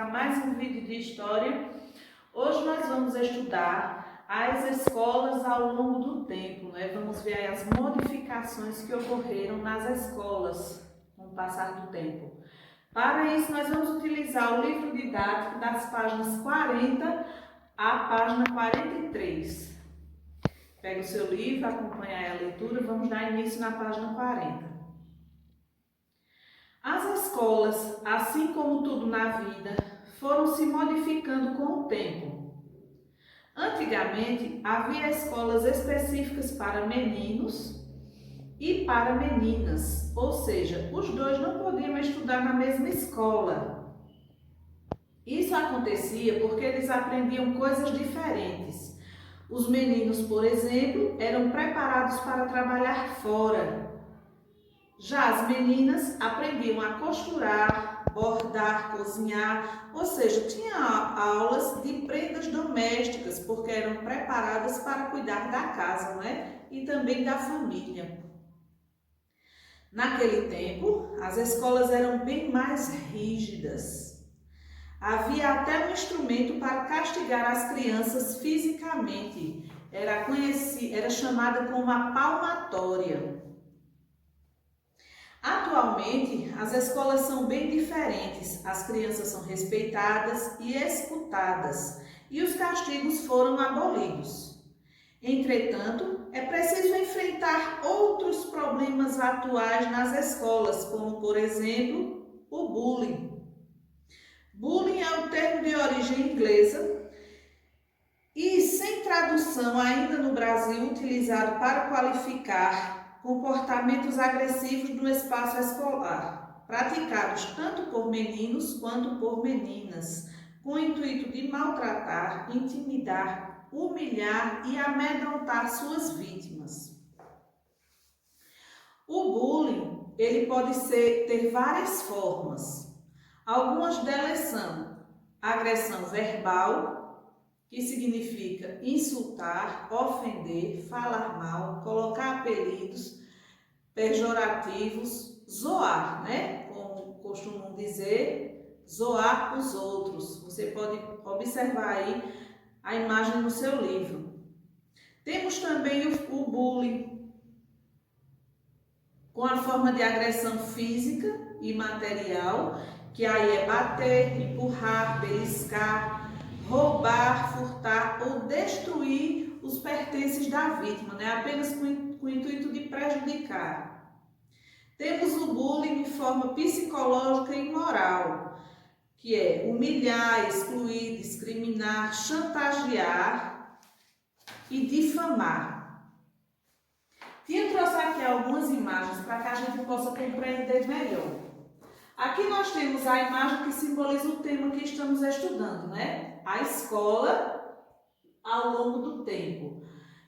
para mais um vídeo de história. Hoje nós vamos estudar as escolas ao longo do tempo, né? Vamos ver aí as modificações que ocorreram nas escolas com o passar do tempo. Para isso nós vamos utilizar o livro didático das páginas 40 à página 43. Pega o seu livro, acompanha aí a leitura, vamos dar início na página 40. As escolas, assim como tudo na vida, foram se modificando com o tempo. Antigamente, havia escolas específicas para meninos e para meninas, ou seja, os dois não podiam estudar na mesma escola. Isso acontecia porque eles aprendiam coisas diferentes. Os meninos, por exemplo, eram preparados para trabalhar fora. Já as meninas aprendiam a costurar, bordar, cozinhar, ou seja, tinha aulas de prendas domésticas, porque eram preparadas para cuidar da casa, não é? E também da família. Naquele tempo, as escolas eram bem mais rígidas. Havia até um instrumento para castigar as crianças fisicamente. Era chamada como a palmatória. Atualmente, as escolas são bem diferentes, as crianças são respeitadas e escutadas, e os castigos foram abolidos. Entretanto, é preciso enfrentar outros problemas atuais nas escolas, como, por exemplo, o bullying. Bullying é um termo de origem inglesa e, sem tradução ainda no Brasil, utilizado para qualificar comportamentos agressivos no espaço escolar, praticados tanto por meninos quanto por meninas, com o intuito de maltratar, intimidar, humilhar e amedrontar suas vítimas. O bullying, ele pode ter várias formas. Algumas delas são agressão verbal, que significa insultar, ofender, falar mal, colocar apelidos pejorativos, zoar, né? Como costumam dizer, zoar os outros. Você pode observar aí a imagem no seu livro. Temos também o bullying, com a forma de agressão física e material, que aí é bater, empurrar, beliscar, roubar, furtar ou destruir os pertences da vítima, né? Apenas com o intuito de prejudicar. Temos o bullying de forma psicológica e moral, que é humilhar, excluir, discriminar, chantagear e difamar. Tia trouxe aqui algumas imagens para que a gente possa compreender melhor. Aqui nós temos a imagem que simboliza o tema que estamos estudando, né? A escola ao longo do tempo.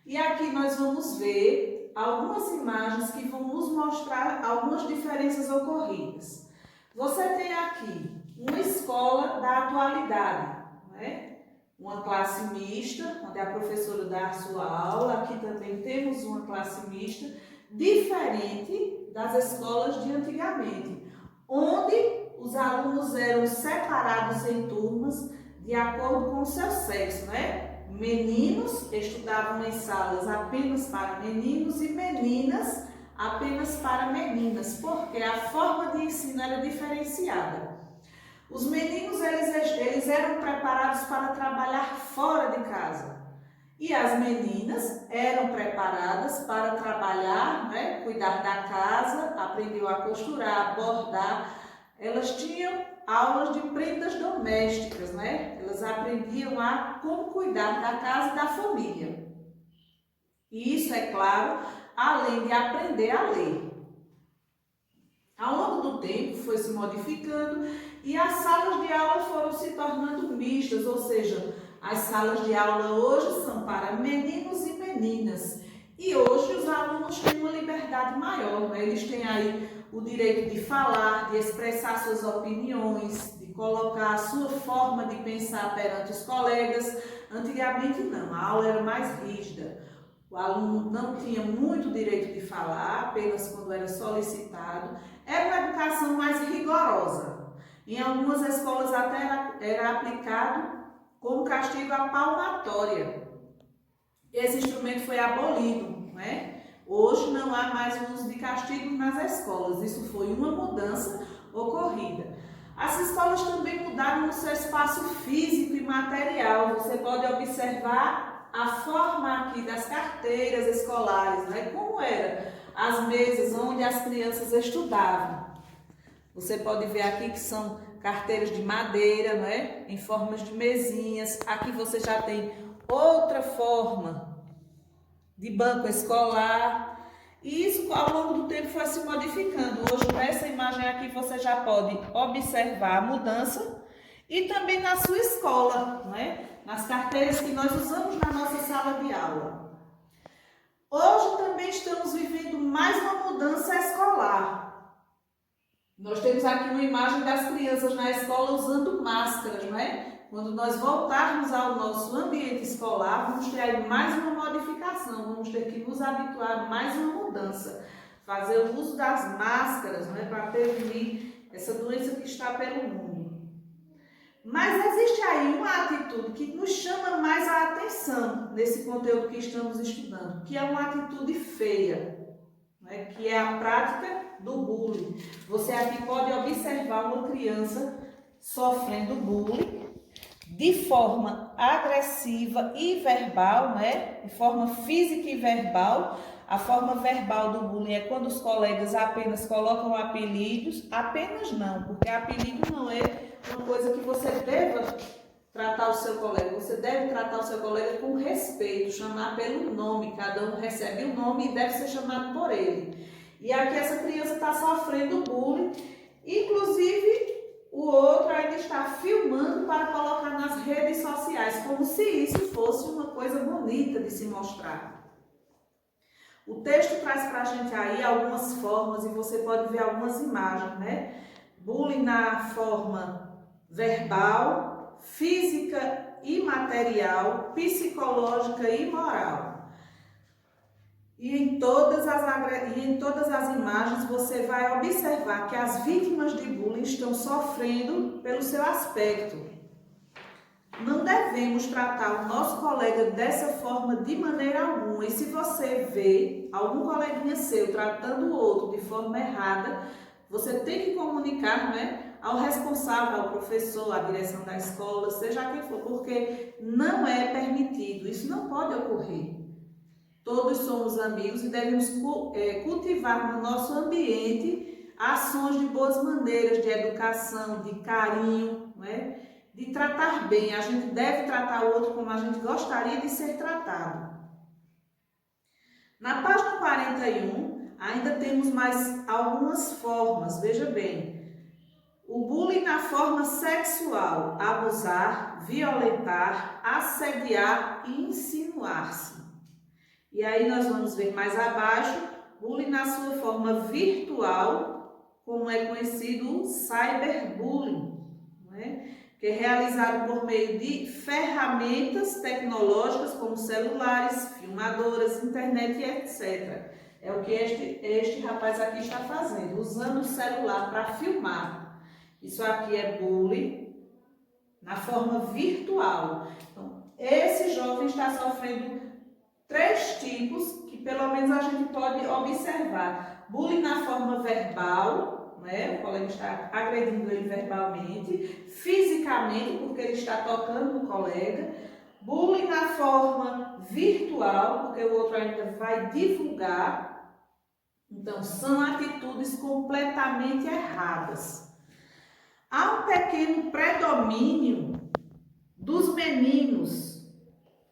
E aqui nós vamos ver algumas imagens que vão nos mostrar algumas diferenças ocorridas. Você tem aqui uma escola da atualidade, né? Uma classe mista, onde a professora dá a sua aula. Aqui também temos uma classe mista, diferente das escolas de antigamente, onde os alunos eram separados em turmas de acordo com o seu sexo, né? Meninos estudavam em salas apenas para meninos e meninas apenas para meninas, porque a forma de ensino era diferenciada. Os meninos eles eram preparados para trabalhar fora de casa e as meninas eram preparadas para trabalhar, né? Cuidar da casa, aprendiam a costurar, bordar. Elas tinham aulas de prendas domésticas, né? Elas aprendiam a como cuidar da casa e da família. E isso, é claro, além de aprender a ler. Ao longo do tempo foi se modificando e as salas de aula foram se tornando mistas, ou seja, as salas de aula hoje são para meninos e meninas. E hoje os alunos têm uma liberdade maior, né? Eles têm aí o direito de falar, de expressar suas opiniões, de colocar a sua forma de pensar perante os colegas. Antigamente não, a aula era mais rígida. O aluno não tinha muito direito de falar, apenas quando era solicitado. Era uma educação mais rigorosa. Em algumas escolas até era aplicado como castigo à palmatória. Esse instrumento foi abolido, né? Hoje não há mais o uso de castigo nas escolas. Isso foi uma mudança ocorrida. As escolas também mudaram o seu espaço físico e material. Você pode observar a forma aqui das carteiras escolares, né? Como eram as mesas onde as crianças estudavam. Você pode ver aqui que são carteiras de madeira, não é? Em formas de mesinhas. Aqui você já tem outra forma de banco escolar. E isso ao longo do tempo foi se modificando. Hoje nessa imagem aqui você já pode observar a mudança e também na sua escola, não é? Nas carteiras que nós usamos na nossa sala de aula. Hoje também estamos vivendo mais uma mudança escolar. Nós temos aqui uma imagem das crianças na escola usando máscaras, não é? Quando nós voltarmos ao nosso ambiente escolar, vamos ter aí mais uma modificação, vamos ter que nos habituar a mais uma mudança. Fazer o uso das máscaras, não é? Para prevenir essa doença que está pelo mundo. Mas existe aí uma atitude que nos chama mais a atenção nesse conteúdo que estamos estudando, que é uma atitude feia, né? Que é a prática do bullying. Você aqui pode observar uma criança sofrendo bullying de forma agressiva e verbal, né? De forma física e verbal. A forma verbal do bullying é quando os colegas apenas colocam apelidos. Apenas não, porque apelido não é uma coisa que você deva tratar o seu colega. Você deve tratar o seu colega com respeito, chamar pelo nome. Cada um recebe um nome e deve ser chamado por ele. E aqui essa criança está sofrendo bullying, inclusive o outro ainda está filmando para colocar nas redes sociais, como se isso fosse uma coisa bonita de se mostrar. O texto traz para a gente aí algumas formas e você pode ver algumas imagens, né? Bullying na forma verbal, física e material, psicológica e moral. E em todas as imagens você vai observar que as vítimas de bullying estão sofrendo pelo seu aspecto. Não devemos tratar o nosso colega dessa forma de maneira alguma. E se você vê algum coleguinha seu tratando o outro de forma errada, você tem que comunicar, não é, ao responsável, ao professor, à direção da escola, seja quem for, porque não é permitido, isso não pode ocorrer. Todos somos amigos e devemos cultivar no nosso ambiente ações de boas maneiras, de educação, de carinho, não é? De tratar bem. A gente deve tratar o outro como a gente gostaria de ser tratado. Na página 41, ainda temos mais algumas formas, veja bem. O bullying na forma sexual, abusar, violentar, assediar e insinuar-se. E aí nós vamos ver mais abaixo, bullying na sua forma virtual, como é conhecido o cyberbullying, não é? Que é realizado por meio de ferramentas tecnológicas como celulares, filmadoras, internet e etc. É o que este rapaz aqui está fazendo, usando o celular para filmar. Isso aqui é bullying na forma virtual. Então, esse jovem está sofrendo 3 tipos que pelo menos a gente pode observar. Bullying na forma verbal, né? O colega está agredindo ele verbalmente, fisicamente, porque ele está tocando no colega. Bullying na forma virtual, porque o outro ainda vai divulgar. Então, são atitudes completamente erradas. Há um pequeno predomínio dos meninos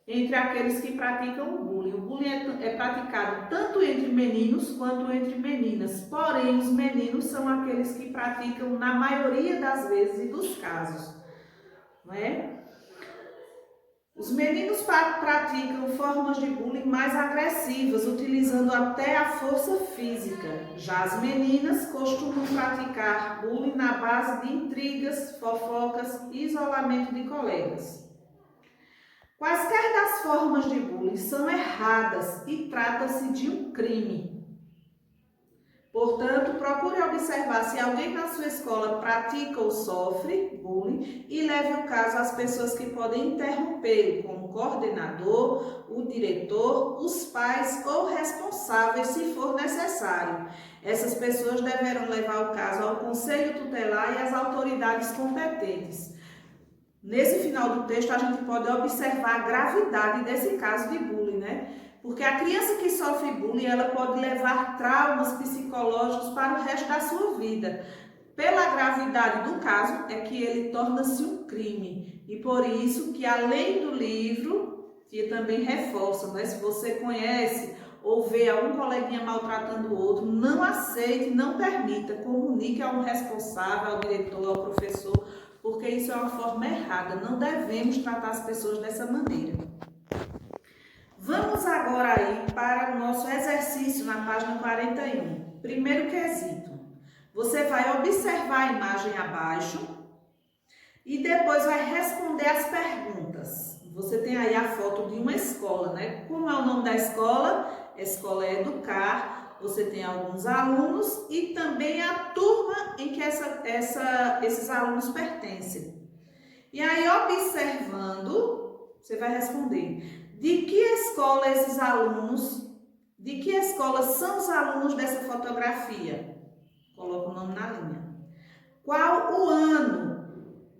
entre aqueles que praticam o bullying. O bullying é praticado tanto entre meninos quanto entre meninas. Porém, os meninos são aqueles que praticam na maioria das vezes e dos casos, não é? Os meninos praticam formas de bullying mais agressivas, utilizando até a força física. Já as meninas costumam praticar bullying na base de intrigas, fofocas e isolamento de colegas. Quaisquer das formas de bullying são erradas e trata-se de um crime. Portanto, procure observar se alguém na sua escola pratica ou sofre bullying e leve o caso às pessoas que podem interrompê-lo, como o coordenador, o diretor, os pais ou responsáveis, se for necessário. Essas pessoas deverão levar o caso ao conselho tutelar e às autoridades competentes. Nesse final do texto, a gente pode observar a gravidade desse caso de bullying, né? Porque a criança que sofre bullying, ela pode levar traumas psicológicos para o resto da sua vida. Pela gravidade do caso, é que ele torna-se um crime. E por isso que, além do livro, que também reforça, né? Se você conhece ou vê algum coleguinha maltratando o outro, não aceite, não permita, comunique ao responsável, ao diretor, ao professor, porque isso é uma forma errada. Não devemos tratar as pessoas dessa maneira. Vamos agora aí para o nosso exercício na página 41. Primeiro quesito. Você vai observar a imagem abaixo e depois vai responder as perguntas. Você tem aí a foto de uma escola, né? Como é o nome da escola? A escola é Educar. Você tem alguns alunos e também a turma em que esses alunos pertencem. E aí, observando, você vai responder: de que escola são os alunos dessa fotografia? Coloca o nome na linha. Qual o ano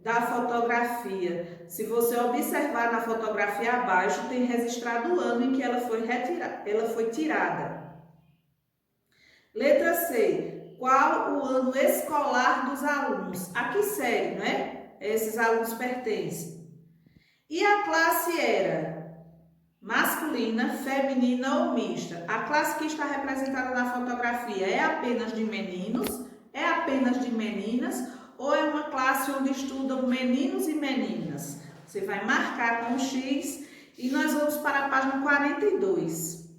da fotografia? Se você observar na fotografia abaixo, tem registrado o ano em que ela foi tirada. Letra C. Qual o ano escolar dos alunos? A que série, não é? Esses alunos pertencem. E a classe era masculina, feminina ou mista? A classe que está representada na fotografia é apenas de meninos? É apenas de meninas? Ou é uma classe onde estudam meninos e meninas? Você vai marcar com X e nós vamos para a página 42.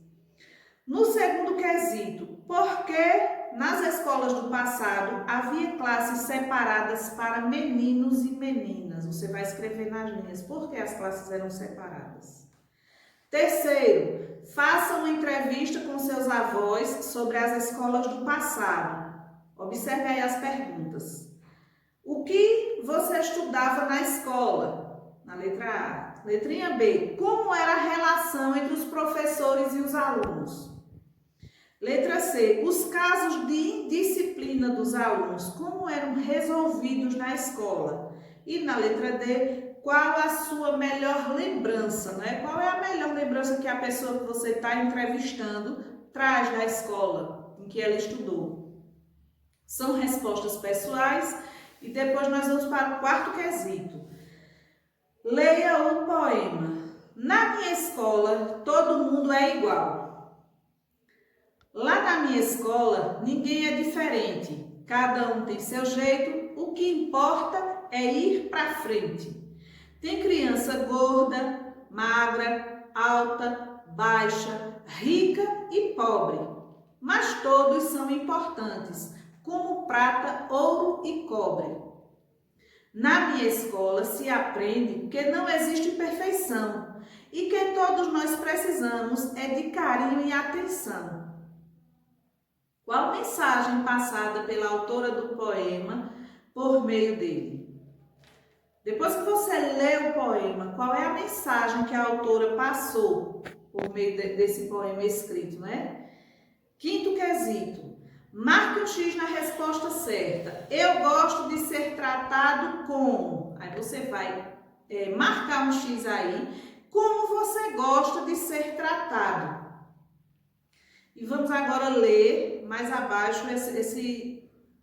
No segundo quesito, por que nas escolas do passado havia classes separadas para meninos e meninas? Você vai escrever nas linhas por que as classes eram separadas. Terceiro, faça uma entrevista com seus avós sobre as escolas do passado. Observe aí as perguntas. O que você estudava na escola? Na letra A. Letrinha B. Como era a relação entre os professores e os alunos? Letra C. Os casos de indisciplina dos alunos, como eram resolvidos na escola? E na letra D, qual a sua melhor lembrança, né? Qual é a melhor lembrança que a pessoa que você está entrevistando traz da escola em que ela estudou? São respostas pessoais e depois nós vamos para o quarto quesito. Leia o poema. Na minha escola, todo mundo é igual. Lá na minha escola, ninguém é diferente. Cada um tem seu jeito. O que importa é ir para frente. Tem criança gorda, magra, alta, baixa, rica e pobre. Mas todos são importantes, como prata, ouro e cobre. Na minha escola se aprende que não existe perfeição e que todos nós precisamos é de carinho e atenção. Qual mensagem passada pela autora do poema por meio dele? Depois que você lê o poema, qual é a mensagem que a autora passou por meio desse poema escrito, né? Quinto quesito. Marque um X na resposta certa. Eu gosto de ser tratado como. Aí você vai marcar um X aí. Como você gosta de ser tratado? E vamos agora ler mais abaixo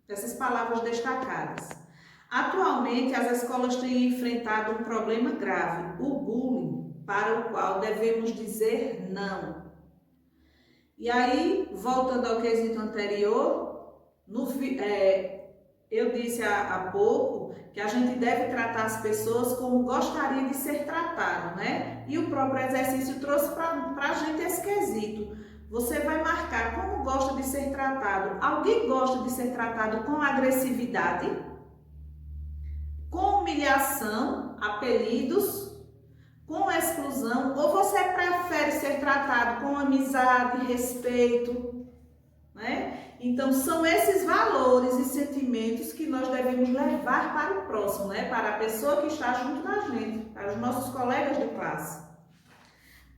essas palavras destacadas. Atualmente, as escolas têm enfrentado um problema grave, o bullying, para o qual devemos dizer não. E aí, voltando ao quesito anterior, eu disse há pouco que a gente deve tratar as pessoas como gostaria de ser tratado, né? E o próprio exercício trouxe para a gente esse quesito. Você vai marcar como gosta de ser tratado. Alguém gosta de ser tratado com agressividade, com humilhação, apelidos, com exclusão? Ou você prefere ser tratado com amizade, respeito, né? Então, são esses valores e sentimentos que nós devemos levar para o próximo, né? Para a pessoa que está junto da gente, para os nossos colegas de classe.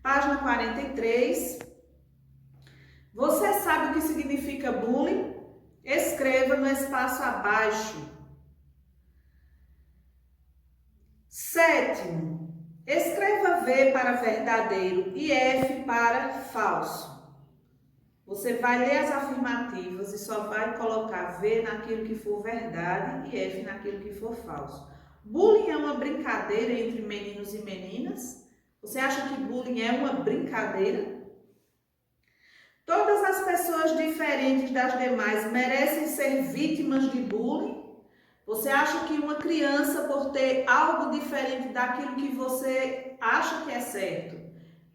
Página 43. Você sabe o que significa bullying? Escreva no espaço abaixo. 7º. Escreva V para verdadeiro e F para falso. Você vai ler as afirmativas e só vai colocar V naquilo que for verdade e F naquilo que for falso. Bullying é uma brincadeira entre meninos e meninas? Você acha que bullying é uma brincadeira? Todas as pessoas diferentes das demais merecem ser vítimas de bullying? Você acha que uma criança, por ter algo diferente daquilo que você acha que é certo,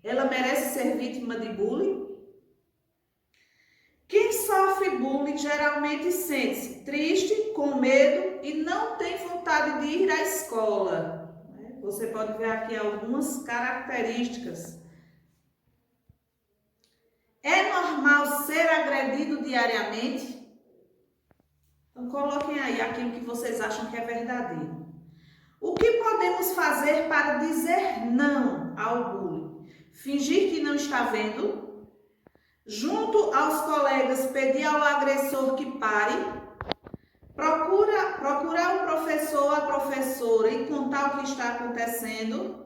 ela merece ser vítima de bullying? Quem sofre bullying geralmente sente-se triste, com medo e não tem vontade de ir à escola. Você pode ver aqui algumas características. É normal ser agredido diariamente? Então, coloquem aí aquilo que vocês acham que é verdadeiro. O que podemos fazer para dizer não ao bullying? Fingir que não está vendo? Junto aos colegas, pedir ao agressor que pare? Procurar o professor ou a professora e contar o que está acontecendo?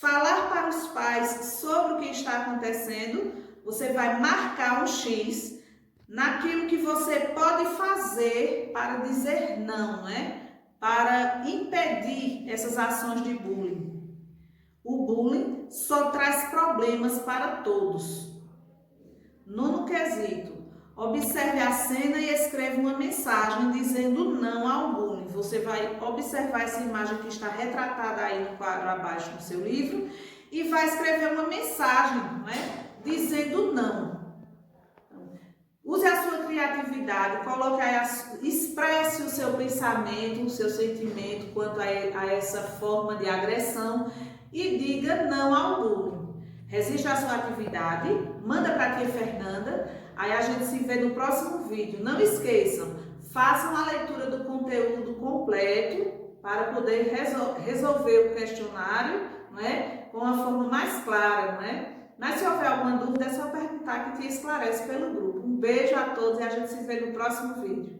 Falar para os pais sobre o que está acontecendo? Você vai marcar um X naquilo que você pode fazer para dizer não, né? Para impedir essas ações de bullying. O bullying só traz problemas para todos. 9º quesito. Observe a cena e escreva uma mensagem dizendo não ao bullying. Você vai observar essa imagem que está retratada aí no quadro abaixo no seu livro e vai escrever uma mensagem, né? Dizendo não. Use a sua criatividade, coloque aí, expresse o seu pensamento, o seu sentimento quanto a essa forma de agressão e diga não ao bullying. Resista a sua atividade, manda para a tia Fernanda, aí a gente se vê no próximo vídeo. Não esqueçam, façam a leitura do conteúdo completo para poder resolver o questionário, não é? Com uma forma mais clara, não é? Mas se houver alguma dúvida, é só perguntar que te esclarece pelo grupo. Um beijo a todos e a gente se vê no próximo vídeo.